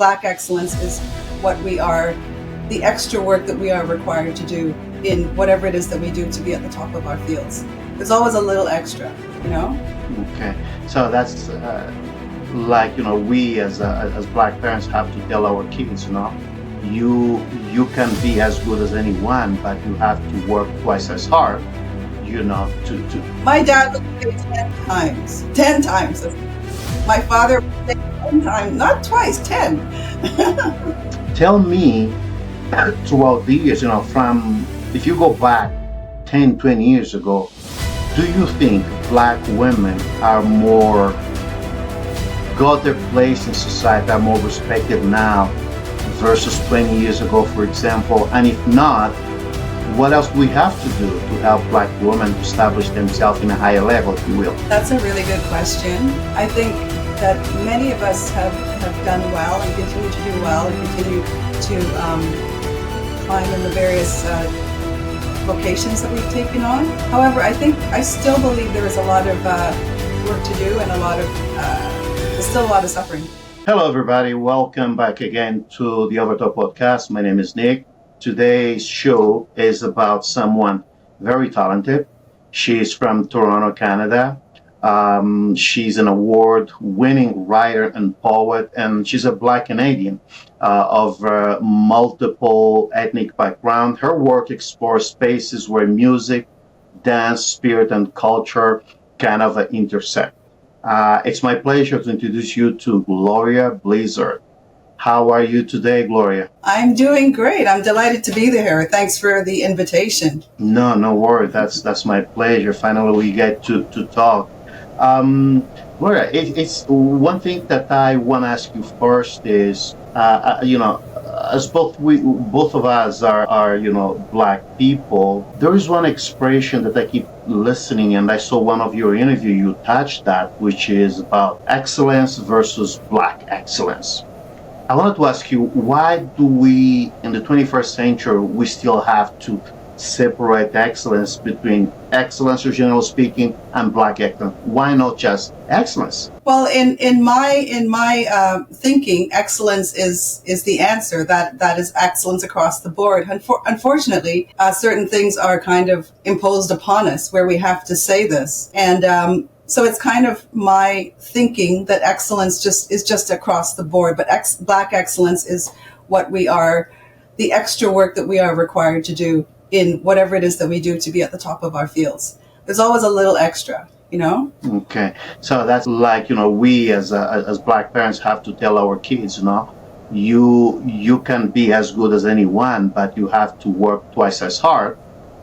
Black excellence is what we are, the extra work that we are required to do in whatever it is that we do to be at the top of our fields. There's always a little extra, you know? Okay, so that's like, we as black parents have to tell our kids, you can be as good as anyone, but you have to work twice as hard, to My dad would say 10 times. 10 times. My father would say 10 times, not twice, 10. tell me throughout the years, from if you go back 10, 20 years ago, do you think black women are more got their place in society, are more respected now versus 20 years ago, for example? And if not, what else do we have to do to help black women to establish themselves in a higher level, if you will? That's a really good question. I think that many of us have done well and continue to do well and continue to climb in the various vocations that we've taken on. However, I still believe there is a lot of work to do and there's still a lot of suffering. Hello, everybody. Welcome back again to the Overtop podcast. My name is Nick. Today's show is about someone very talented. She's from Toronto, Canada. She's an award-winning writer and poet, and she's a Black Canadian of multiple ethnic background. Her work explores spaces where music, dance, spirit, and culture kind of intersect. It's my pleasure to introduce you to Gloria Blizzard. How are you today, Gloria? I'm doing great. I'm delighted to be here. Thanks for the invitation. No worries. That's my pleasure. Finally, we get to talk. Gloria, it's one thing that I want to ask you first is, as both of us are black people, there is one expression that I keep listening, and I saw one of your interview, you touched that, which is about excellence versus black excellence. I wanted to ask you, why do we, in the 21st century, we still have to separate excellence between excellence, generally speaking, and black excellence? Why not just excellence? Well, in my thinking, excellence is the answer. That is excellence across the board. Unfortunately, certain things are kind of imposed upon us where we have to say this, and so it's kind of my thinking that excellence is just across the board. But black excellence is what we are, the extra work that we are required to do in whatever it is that we do to be at the top of our fields. There's always a little extra, Okay, so that's like, we as black parents have to tell our kids, you can be as good as anyone, but you have to work twice as hard,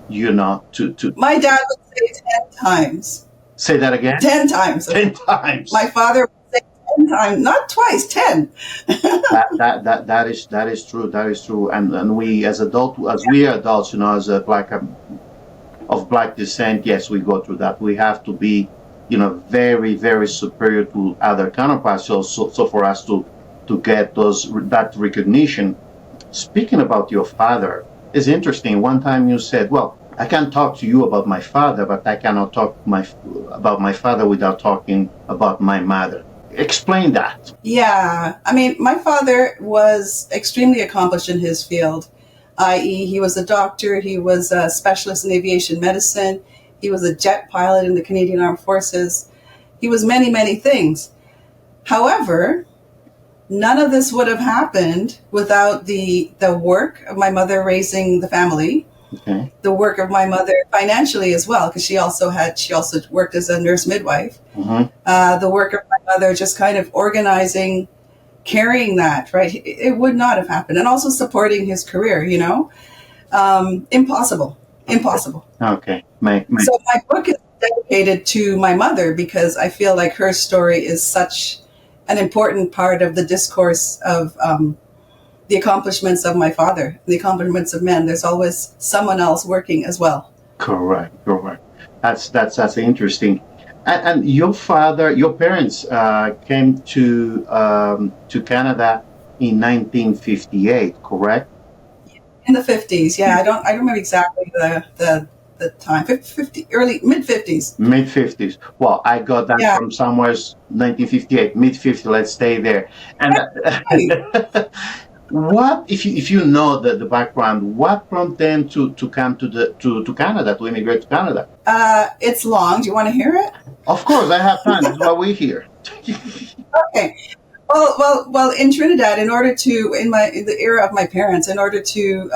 to. My dad would say 10 times. Say that again? 10 times. 10 times. My father would say 10 times, not twice, 10. that is true. That is true. And we as we are adults, as a black of black descent, yes, we go through that. We have to be, very, very superior to other counterparts. So for us to get that recognition. Speaking about your father, it's interesting. One time you said, well, I can't talk to you about my father, but I cannot talk about my father without talking about my mother. Explain that. Yeah. I mean, my father was extremely accomplished in his field, i.e. he was a doctor, he was a specialist in aviation medicine, he was a jet pilot in the Canadian Armed Forces. He was many, many things. However, none of this would have happened without the work of my mother raising the family. Okay. The work of my mother financially as well, because she also worked as a nurse midwife. Mm-hmm. The work of my mother just kind of organizing, carrying that, right? It would not have happened. And also supporting his career, impossible. Okay. So my book is dedicated to my mother because I feel like her story is such an important part of the discourse of the accomplishments of my father, the accomplishments of men. There's always someone else working as well. Correct. That's interesting. And your parents came to Canada in 1958, correct? In the 50s, yeah. I don't remember exactly the the time, 50 early, mid-50s. Mid 50s. Well, I got that Yeah, from somewhere 1958, mid 50s. Let's stay there. And right. what if you know the background? What prompted them to come to Canada, to immigrate to Canada? It's long. Do you want to hear it? Of course, I have time. This is why we're here. Okay. Well. In Trinidad, in the era of my parents, in order to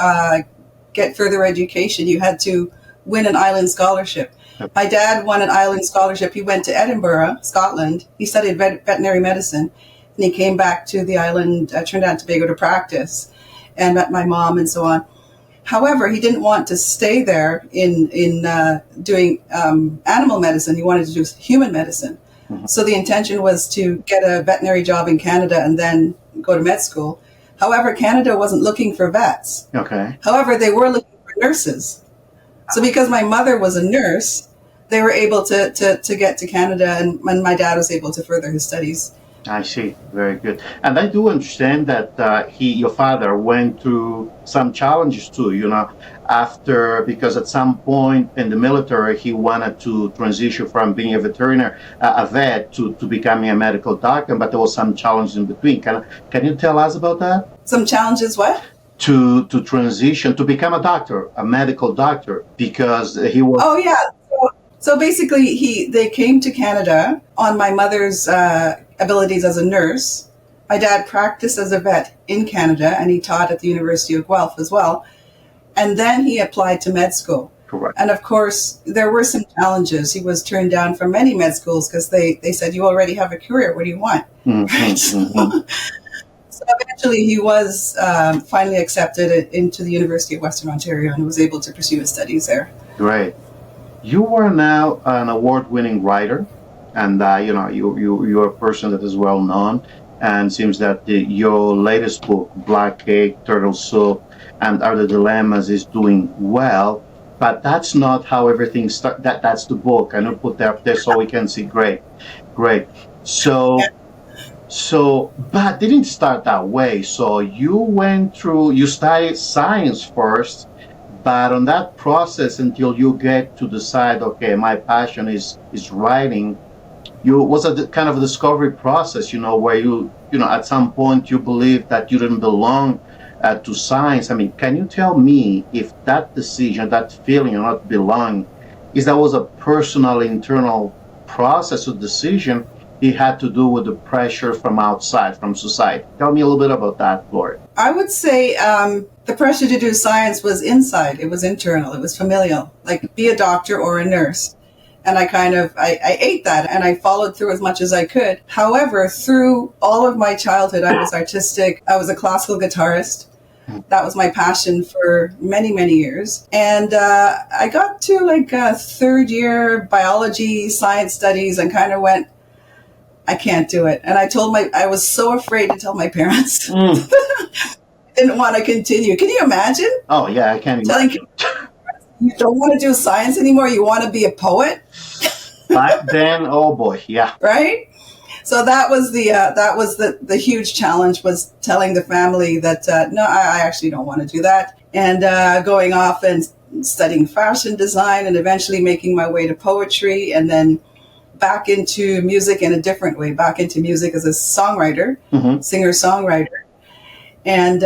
get further education, you had to win an island scholarship. My dad won an island scholarship. He went to Edinburgh, Scotland. He studied veterinary medicine, and he came back to the island, Trinidad and Tobago, to practice, and met my mom and so on. However, he didn't want to stay there in doing animal medicine. He wanted to do human medicine. So the intention was to get a veterinary job in Canada and then go to med school. However, Canada wasn't looking for vets. Okay. However, they were looking for nurses. So because my mother was a nurse, they were able to get to Canada, and my dad was able to further his studies. I see. Very good. And I do understand that your father, went through some challenges too, because at some point in the military, he wanted to transition from being a vet, to becoming a medical doctor, but there was some challenges in between. Can you tell us about that? Some challenges, what? To transition, to become a doctor, a medical doctor, because he was... Oh, yeah. So basically, they came to Canada on my mother's abilities as a nurse. My dad practiced as a vet in Canada, and he taught at the University of Guelph as well. And then he applied to med school. Correct. And of course, there were some challenges. He was turned down from many med schools because they said, you already have a career. What do you want? So eventually he was finally accepted into the University of Western Ontario and was able to pursue his studies there. Great. You are now an award-winning writer, and you're a person that is well known. And seems that your latest book, Black Cake, Turtle Soup, and Other Dilemmas, is doing well. But that's not how everything starts. That's the book. I'm gonna put that up there so we can see. Great. But didn't start that way. So you studied science first. But on that process, until you get to decide, okay, my passion is writing, was a kind of a discovery process, where at some point you believed that you didn't belong to science. I mean, can you tell me if that decision, that feeling of not belonging, that was a personal, internal process or decision? It had to do with the pressure from outside, from society. Tell me a little bit about that, Gloria. I would say the pressure to do science was inside. It was internal. It was familial. Like, be a doctor or a nurse. And I ate that, and I followed through as much as I could. However, through all of my childhood, I was artistic. I was a classical guitarist. That was my passion for many, many years. And I got to third year biology, science studies, and kind of went, I can't do it. And I was so afraid to tell my parents. Didn't want to continue. Can you imagine? Oh, yeah, I can imagine. You don't want to do science anymore. You want to be a poet. Back then, oh boy, yeah. Right. So that was the huge challenge, was telling the family that no, I actually don't want to do that, and going off and studying fashion design, and eventually making my way to poetry, and then back into music in a different way. Back into music as a songwriter, singer-songwriter. And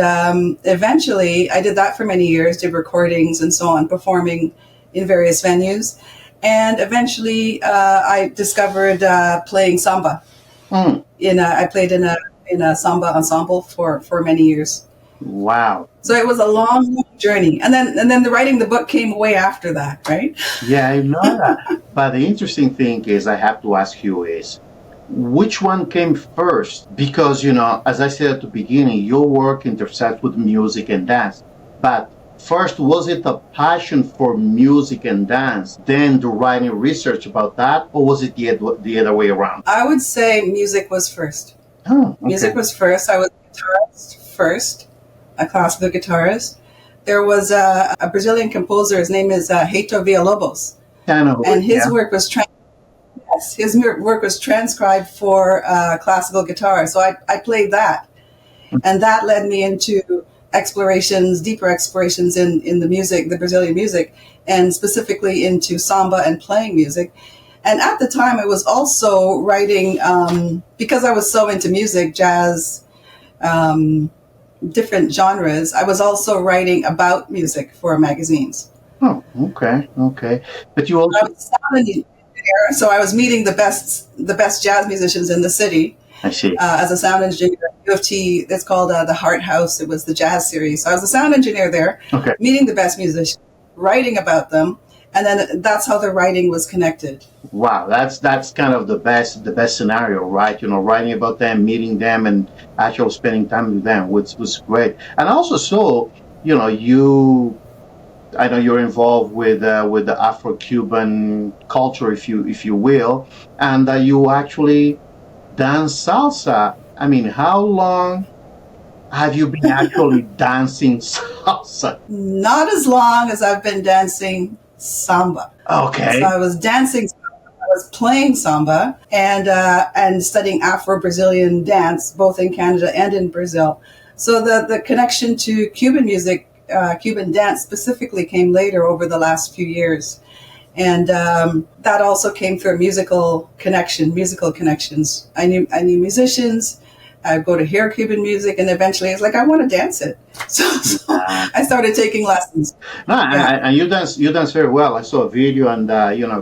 eventually, I did that for many years, did recordings and so on, performing in various venues. And eventually, I discovered playing samba. I played in a samba ensemble for many years. Wow. So it was a long, long journey. And then the writing the book came way after that, right? Yeah, I know that. But the interesting thing is, I have to ask you is, which one came first? Because, as I said at the beginning, your work intersects with music and dance. But first, was it a passion for music and dance, then the writing research about that, or was it the other way around? I would say music was first. Oh, okay. Music was first. I was a guitarist first, a classical guitarist. There was a Brazilian composer. His name is Heitor Villa-Lobos. And his work was transcribed for classical guitar. So I played that. And that led me into explorations, deeper explorations in the music, the Brazilian music, and specifically into samba and playing music. And at the time, I was also writing, because I was so into music, jazz, different genres. I was also writing about music for magazines. Oh, okay, okay. But you I also, was a sound engineer, so I was meeting the best jazz musicians in the city I see. as a sound engineer at U of T. It's called the Heart House. It was the jazz series. So I was a sound engineer there, Okay. meeting the best musicians, writing about them, and then that's how the writing was connected. Wow, that's kind of the best scenario, right? Writing about them, meeting them, and actually spending time with them, which was great. And also, so you, I know you're involved with the Afro-Cuban culture, if you will, and you actually dance salsa. I mean, how long have you been actually dancing salsa? Not as long as I've been dancing samba. So Okay. I was dancing, I was playing samba and studying Afro-Brazilian dance, both in Canada and in Brazil. So the connection to Cuban music, Cuban dance specifically, came later over the last few years. And that also came through a musical connections. I knew musicians. I go to hear Cuban music, and eventually it's like I want to dance it. So I started taking lessons. No, Yeah. and you dance very well. I saw a video, and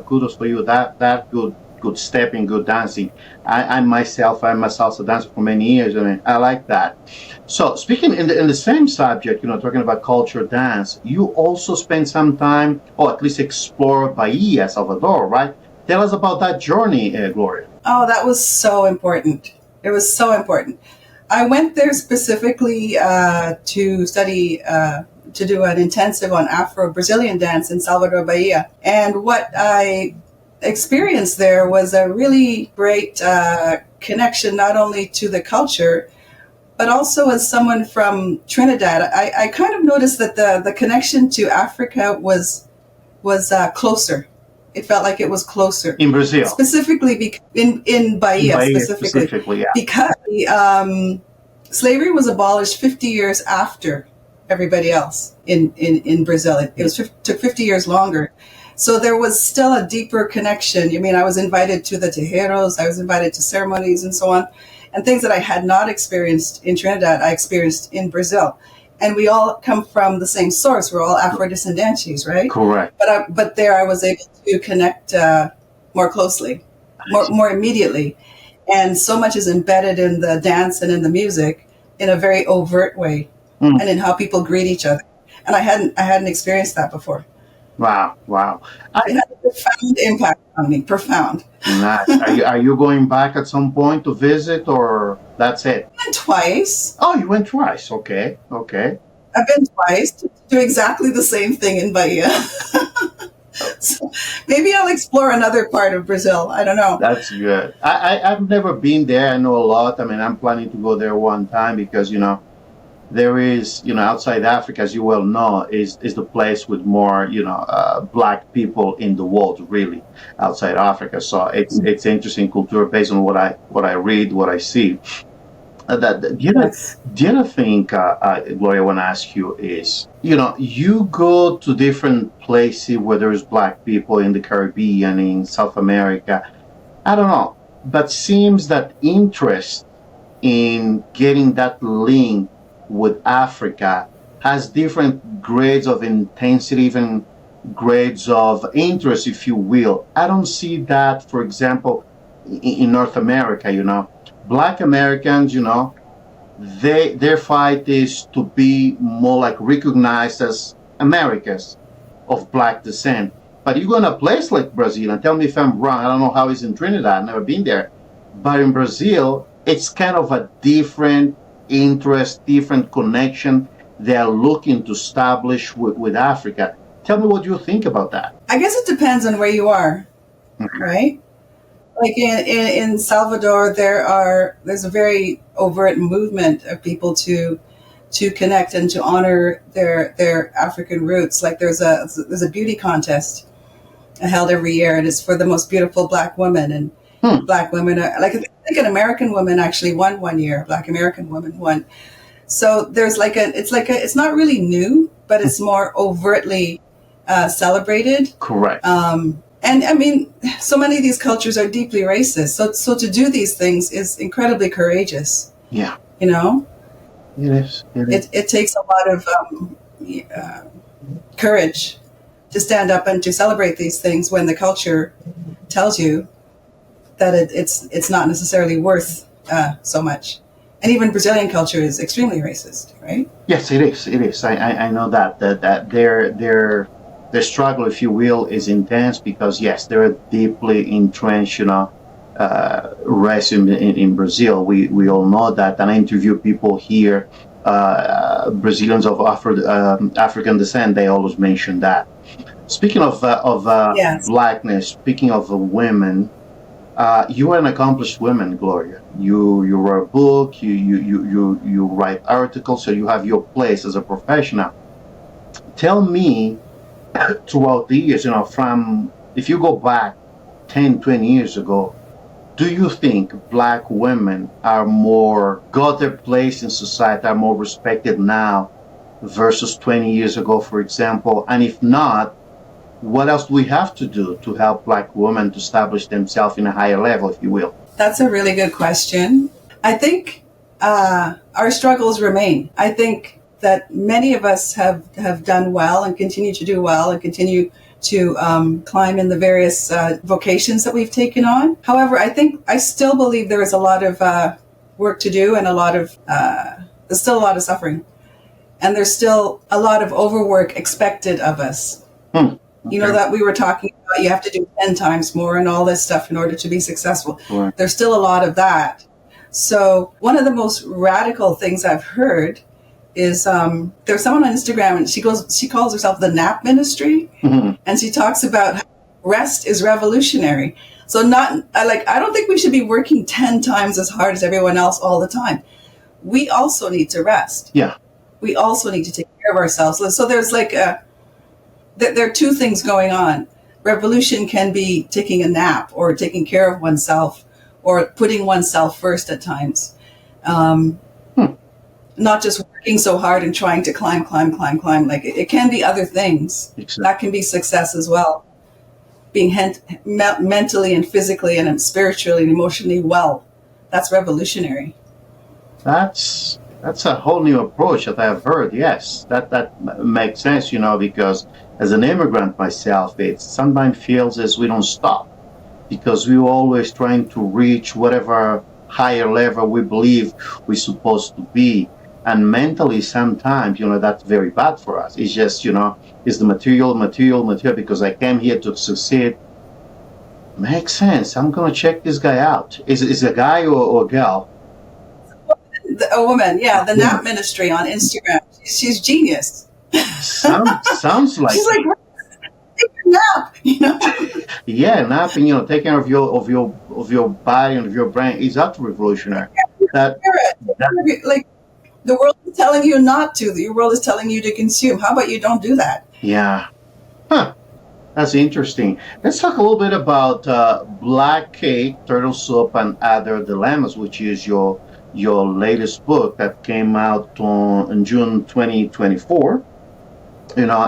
kudos for you. That good stepping, good dancing. I'm a salsa dancer for many years, and I like that. So speaking in the same subject, talking about culture dance, you also spend some time, or at least explore Bahia, Salvador, right? Tell us about that journey, Gloria. Oh, that was so important. It was so important. I went there specifically to study, to do an intensive on Afro-Brazilian dance in Salvador, Bahia. And what I experienced there was a really great connection, not only to the culture, but also as someone from Trinidad. I kind of noticed that the connection to Africa was closer. It felt like it was closer, In Brazil, specifically in in Bahia Bahia specifically, specifically, yeah. because slavery was abolished 50 years after everybody else in Brazil. Took 50 years longer. So there was still a deeper connection. I mean, I was invited to the tejeros, I was invited to ceremonies and so on, and things that I had not experienced in Trinidad, I experienced in Brazil. And we all come from the same source. We're all Afro-descendantes, right? Correct. But there I was able to connect more closely, more immediately. And so much is embedded in the dance and in the music in a very overt way, Mm. and in how people greet each other. And I hadn't experienced that before. Wow, wow. It had a profound impact on me, profound. Nice. Are you going back at some point to visit, or that's it? And twice. Oh, you went twice. Okay, okay. I've been twice to do exactly the same thing in Bahia. So maybe I'll explore another part of Brazil. I don't know. That's good. I've never been there. I know a lot. I mean, I'm planning to go there one time because there is outside Africa, as you well know, is the place with more black people in the world, really, outside Africa. So it's interesting culture based on what I read, what I see. Yes. The other thing, Gloria, I want to ask you is, you go to different places where there's black people in the Caribbean, in South America. I don't know, but seems that interest in getting that link with Africa has different grades of intensity, even grades of interest, if you will. I don't see that, for example, in North America. Black Americans, their fight is to be more like recognized as Americans of black descent. But you go in a place like Brazil, and tell me if I'm wrong. I don't know how it's in Trinidad. I've never been there, but in Brazil, it's kind of a different interest, different connection they are looking to establish with Africa. Tell me what you think about that. I guess it depends on where you are, right? Like in Salvador, there's a very overt movement of people to connect and to honor their African roots. Like there's a beauty contest held every year, and it's for the most beautiful black woman. And Hmm. black women are like, I think an American woman actually won one year. A black American woman won. So there's it's not really new, but it's more overtly celebrated. Correct. And I mean, so many of these cultures are deeply racist. So to do these things is incredibly courageous. Yeah. You know, It is. it takes a lot of courage to stand up and to celebrate these things when the culture tells you that it's not necessarily worth so much. And even Brazilian culture is extremely racist, right? Yes, it is. It is. I know that their struggle, if you will, is intense because yes, they're deeply entrenched, racism in Brazil. We all know that, and I interview people here, Brazilians of African descent. They always mention that. Speaking of Yes. blackness, speaking of women, you are an accomplished woman, Gloria. You write a book, you write articles, so you have your place as a professional. Tell me, throughout the years, from if you go back 10, 20 years ago, do you think black women are more got their place in society, are more respected now versus 20 years ago, for example? And if not, what else do we have to do to help black women to establish themselves in a higher level, if you will? That's a really good question. I think our struggles remain. I think that many of us have done well and continue to do well and continue to climb in the various vocations that we've taken on. However, I still believe there is a lot of work to do and there's still a lot of suffering. And there's still a lot of overwork expected of us. Okay. That we were talking about, you have to do 10 times more and all this stuff in order to be successful. Right. There's still a lot of that. So one of the most radical things I've heard is there's someone on Instagram and she calls herself the nap ministry. Mm-hmm. And she talks about how rest is revolutionary. So I don't think we should be working 10 times as hard as everyone else all the time. We also need to rest. Yeah. We also need to take care of ourselves. So there's there are two things going on. Revolution can be taking a nap or taking care of oneself or putting oneself first at times. Not just working so hard and trying to climb. Like it can be other things. Exactly. That can be success as well. Being mentally and physically and spiritually and emotionally well. That's revolutionary. That's a whole new approach that I've heard. Yes, that makes sense, because as an immigrant myself, it sometimes feels as we don't stop because we're always trying to reach whatever higher level we believe we're supposed to be. And mentally, sometimes, that's very bad for us. It's just, it's the material, because I came here to succeed. Makes sense. I'm going to check this guy out. Is it a guy or a girl? A woman, yeah, the nap ministry on Instagram. She's genius. Sounds like she's like, take a nap, Yeah, napping, taking care of your body and of your brain is that revolutionary. Like the world is telling you not to. The world is telling you to consume. How about you don't do that? Yeah. Huh. That's interesting. Let's talk a little bit about Black Cake, Turtle Soup, and Other Dilemmas, which is your latest book that came out in June 2024.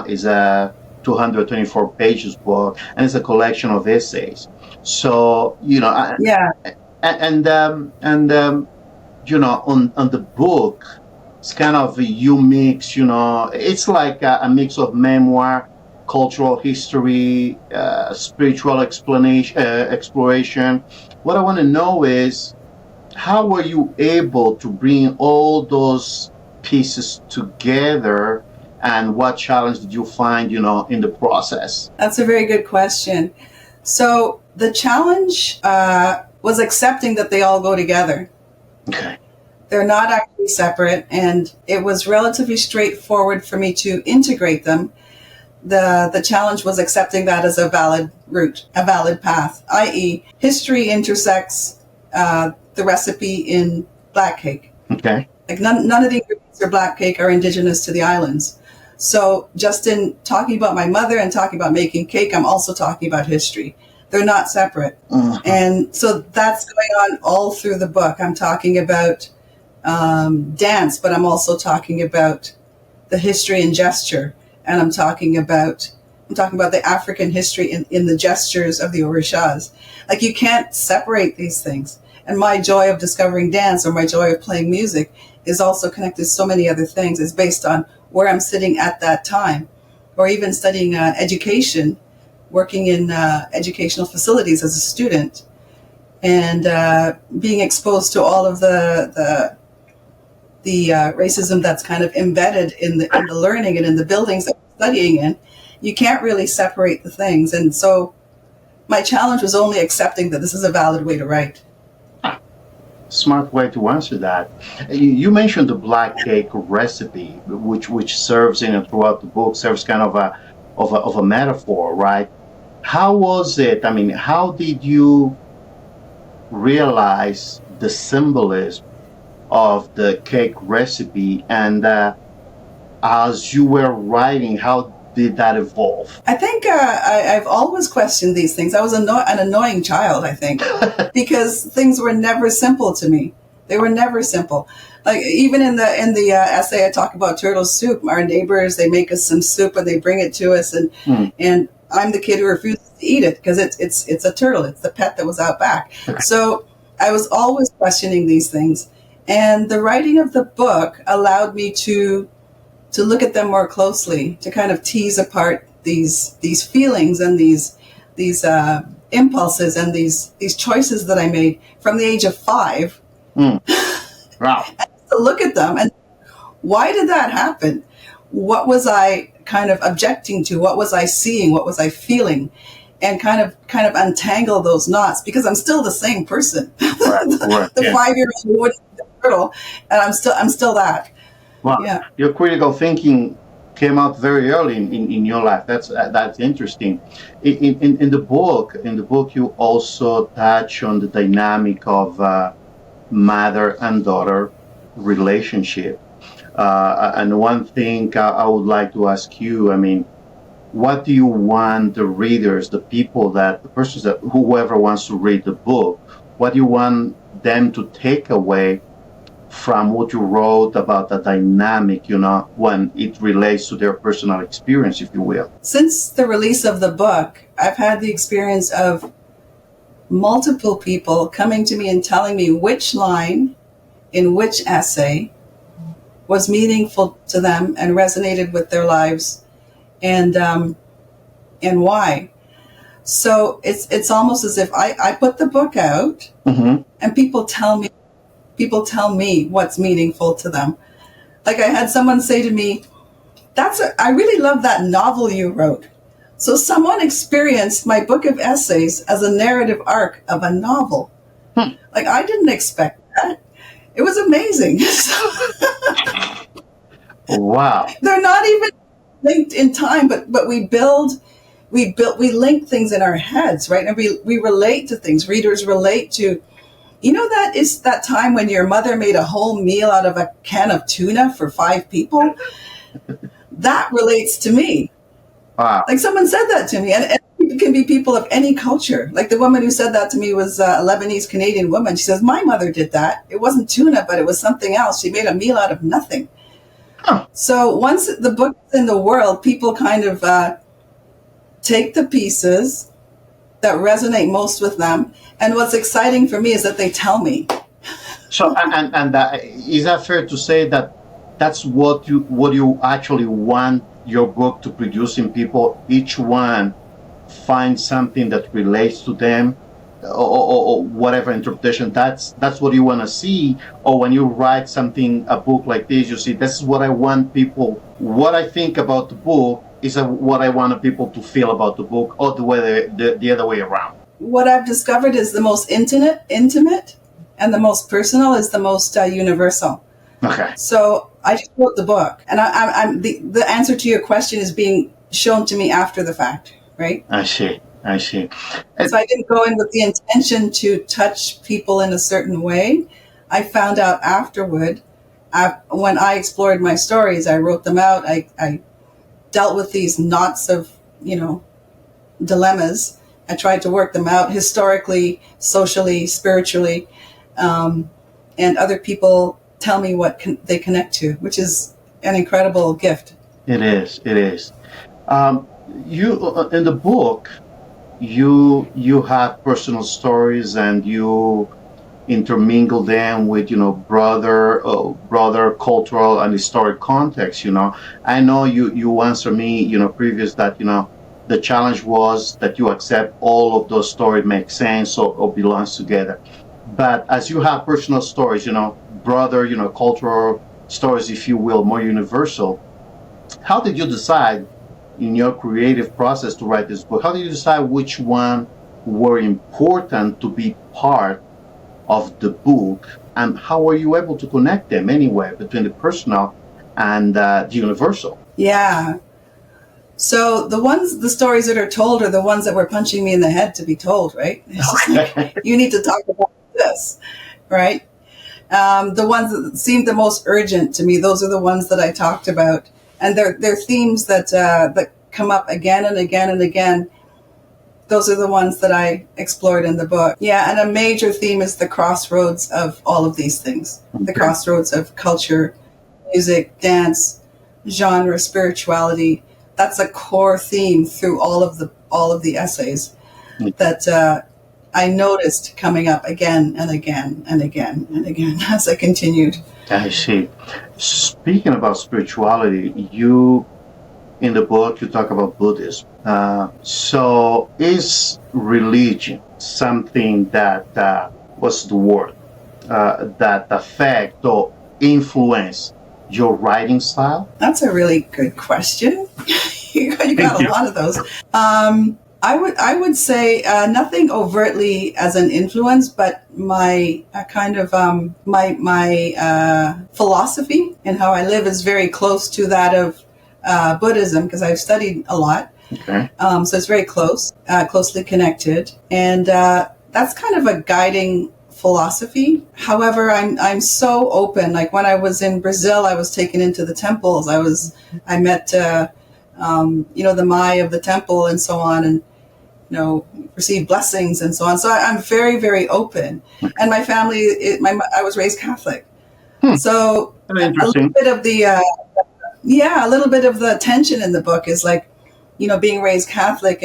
Is a 224 pages book, and it's a collection of essays. So, Yeah. on the book, it's kind of you mix, it's like a mix of memoir, cultural history, spiritual exploration. What I want to know is, how were you able to bring all those pieces together, and what challenge did you find, in the process? That's a very good question. So the challenge was accepting that they all go together. Okay. They're not actually separate, and it was relatively straightforward for me to integrate them. The challenge was accepting that as a valid route, a valid path, i.e. history intersects the recipe in Black Cake. Okay. Like none of the ingredients for Black Cake are indigenous to the islands. So just in talking about my mother and talking about making cake, I'm also talking about history. They're not separate. Uh-huh. And so that's going on all through the book. I'm talking about dance, but I'm also talking about the history and gesture, and I'm talking about the African history in the gestures of the orishas. Like, you can't separate these things. And my joy of discovering dance, or my joy of playing music, is also connected to so many other things. It's based on where I'm sitting at that time, or even studying education, working in educational facilities as a student, and being exposed to all of the racism that's kind of embedded in the learning and in the buildings that we're studying in. You can't really separate the things. And so my challenge was only accepting that this is a valid way to write. Smart way to answer that. You mentioned the black cake recipe, which serves throughout the book, serves kind of a metaphor, right? How was it? I mean, how did you realize the symbolism of the cake recipe, and as you were writing, how did that evolve? I think I've always questioned these things. I was an annoying child, I think, because things were never simple to me. They were never simple. Like, even in the essay, I talk about turtle soup. Our neighbors, they make us some soup and they bring it to us, and I'm the kid who refuses to eat it because it's a turtle. It's the pet that was out back. So I was always questioning these things, and the writing of the book allowed me to look at them more closely, to kind of tease apart these feelings and these impulses and these choices that I made from the age of 5. Wow. To look at them and why did that happen? What was I kind of objecting to? What was I seeing? What was I feeling? And kind of untangle those knots, because I'm still the same person. Right. the 5-year-old who wouldn't eat the turtle, and I'm still that. Well, yeah. Your critical thinking came out very early in your life. That's interesting. In the book, you also touch on the dynamic of mother and daughter relationship. And one thing I would like to ask you, I mean, what do you want the readers, whoever wants to read the book, what do you want them to take away from what you wrote about the dynamic, when it relates to their personal experience, if you will? Since the release of the book, I've had the experience of multiple people coming to me and telling me which line in which essay was meaningful to them and resonated with their lives, and why. So it's almost as if I put the book out, and people tell me what's meaningful to them. Like, I had someone say to me, I really love that novel you wrote. So someone experienced my book of essays as a narrative arc of a novel. Like, I didn't expect that. It was amazing. Wow. They're not even linked in time, but we link things in our heads, right? And we relate to things. Readers relate to, that is that time when your mother made a whole meal out of a can of tuna for 5 people. That relates to me. Wow. Like, someone said that to me, and it can be people of any culture. Like, the woman who said that to me was a Lebanese Canadian woman. She says, my mother did that. It wasn't tuna, but it was something else. She made a meal out of nothing. So once the book's in the world, people kind of take the pieces that resonate most with them. And what's exciting for me is that they tell me. So, and is that fair to say that that's what you actually want your book to produce in people? Each one finds something that relates to them, or whatever interpretation. That's what you want to see. Or when you write a book like this, you see, this is what I want people. What I think about the book is what I want people to feel about the book, or the other way around. What I've discovered is the most intimate, and the most personal is the most universal. Okay. So I just wrote the book, and I'm the answer to your question is being shown to me after the fact, right? I see. So I didn't go in with the intention to touch people in a certain way. I found out afterward, when I explored my stories, I wrote them out. I dealt with these knots of, dilemmas. I tried to work them out historically, socially, spiritually, and other people tell me what they connect to, which is an incredible gift. It is. It is. Um, you in the book, you have personal stories and you intermingle them with broader cultural and historic context. I know you answer me previous that the challenge was that you accept all of those stories make sense or belongs together. But as you have personal stories, broader cultural stories, if you will, more universal, how did you decide in your creative process to write this book? How did you decide which one were important to be part of the book, and how were you able to connect them anyway between the personal and the universal? Yeah. So the stories that are told are the ones that were punching me in the head to be told, right? It's just like, you need to talk about this, right? The ones that seemed the most urgent to me, those are the ones that I talked about. And they're themes that come up again and again and again. Those are the ones that I explored in the book. Yeah, and a major theme is the crossroads of all of these things. The crossroads of culture, music, dance, genre, spirituality. That's a core theme through all of the essays that I noticed coming up again and again and again and again as I continued. I see. Speaking about spirituality, you in the book you talk about Buddhism. So is religion something that what's the word that affect or influence your writing style? That's a really good question. you got a lot of those. I would say nothing overtly as an influence, but my kind of my philosophy and how I live is very close to that of Buddhism, because I've studied a lot. Okay. So it's very closely connected, and that's kind of a guiding philosophy. However, I'm so open. Like when I was in Brazil, I was taken into the temples. I met the Mai of the temple and so on, and received blessings and so on. So I'm very, very open. And my family, I was raised Catholic. So a little bit of a little bit of the tension in the book is like, being raised Catholic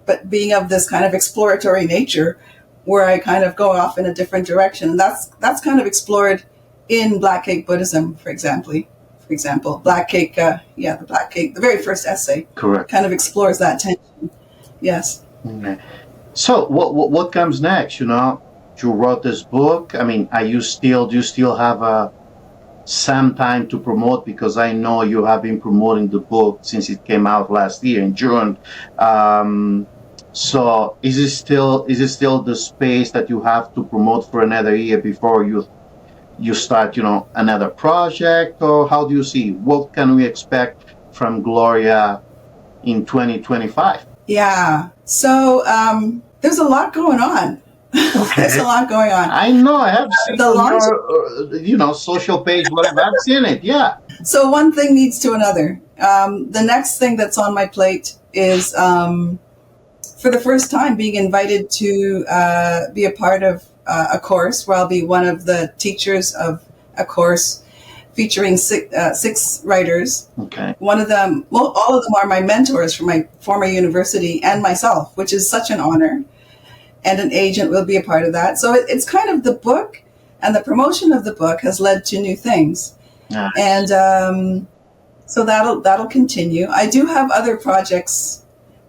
but being of this kind of exploratory nature, where I kind of go off in a different direction. And that's kind of explored in Black Cake Buddhism, for example, Black Cake, the Black Cake, the very first essay, correct, kind of explores that tension. Yes. Okay. So what comes next? You wrote this book. I mean, do you still have some time to promote? Because I know you have been promoting the book since it came out last year in June. So is it still the space that you have to promote for another year before you start another project, or how do you see what can we expect from Gloria in 2025? Yeah. So there's a lot going on. Okay. There's a lot going on. I know. I have seen The launch, your social page, whatever. I've seen it. Yeah. So one thing leads to another. The next thing that's on my plate is, for the first time, being invited to be a part of a course where I'll be one of the teachers of a course featuring six writers. Okay. One of them, well, all of them are my mentors from my former university and myself, which is such an honor. And an agent will be a part of that. So it's kind of the book, and the promotion of the book has led to new things. Nice. And so that'll continue. I do have other projects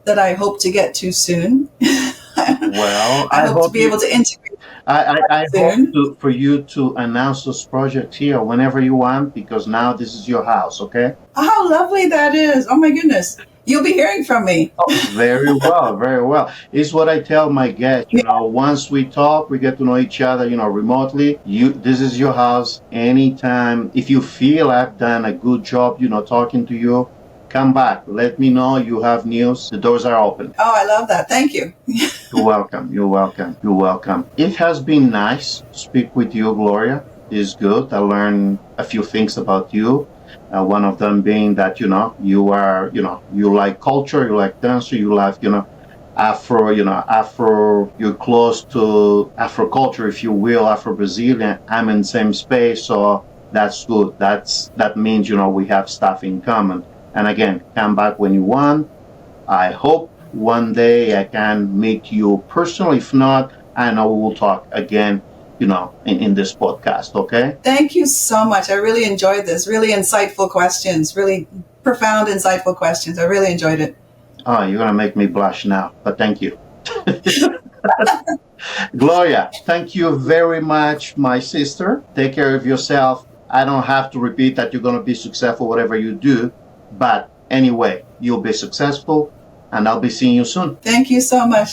that I hope to get to soon. Well, I hope to be able to integrate. I hope for you to announce those projects here whenever you want, because now this is your house, okay? Oh, how lovely that is. Oh, my goodness. You'll be hearing from me. Oh, very well, very well. It's what I tell my guests. Once we talk, we get to know each other, remotely. This is your house. Anytime, if you feel I've done a good job, talking to you, come back. Let me know you have news. The doors are open. Oh, I love that. Thank you. You're welcome. You're welcome. You're welcome. It has been nice to speak with you, Gloria. It's good. I learned a few things about you. One of them being that, you are, you like culture, you like dance, you like, Afro, you're close to Afro culture, if you will, Afro-Brazilian. I'm in the same space. So That's good. That means, we have stuff in common. And again, come back when you want. I hope one day I can meet you personally. If not, I know we will talk again, in this podcast. Okay. Thank you so much. I really enjoyed this. Really insightful questions, really profound, insightful questions. I really enjoyed it. Oh, you're going to make me blush now, but thank you. Gloria, thank you very much, my sister. Take care of yourself. I don't have to repeat that you're going to be successful, whatever you do. But anyway, you'll be successful, and I'll be seeing you soon. Thank you so much.